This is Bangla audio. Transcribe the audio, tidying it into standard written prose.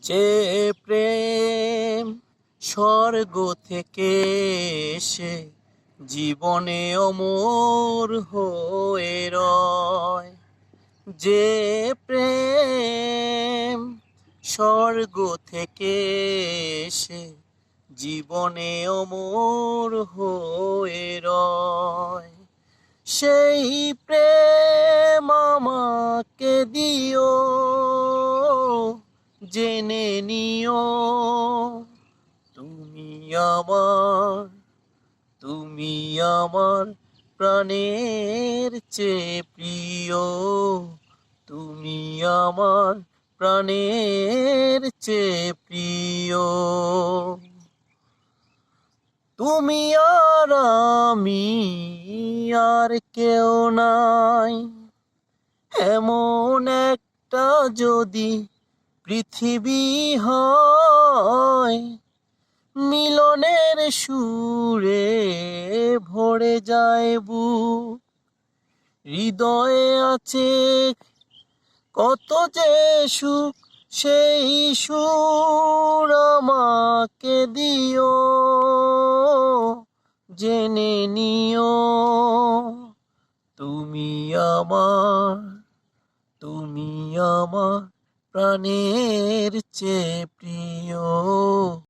যে প্রেম স্বর্গ থেকে এসে জীবনে অমর হয়ে রয়, যে প্রেম স্বর্গ থেকে এসে জীবনে অমর হয়ে রয়, সেই প্রেম আমাকে দিও, জেনে নিও তুমি আমার, তুমি আমার প্রাণের চেয়ে প্রিয়, তুমি আমার প্রাণের চেয়ে প্রিয়। তুমি আর আমি আর কেউ নাই, এমন একটা যদি পৃথিবী হয়, মিলনের সুরে ভরে যায় বুক, হৃদয়ে আছে কত যে সুখ, সেই সুর আমাকে দিও, জেনে নিও তুমি আমার, তুমি আমার প্রাণের চেয়ে প্রিয়।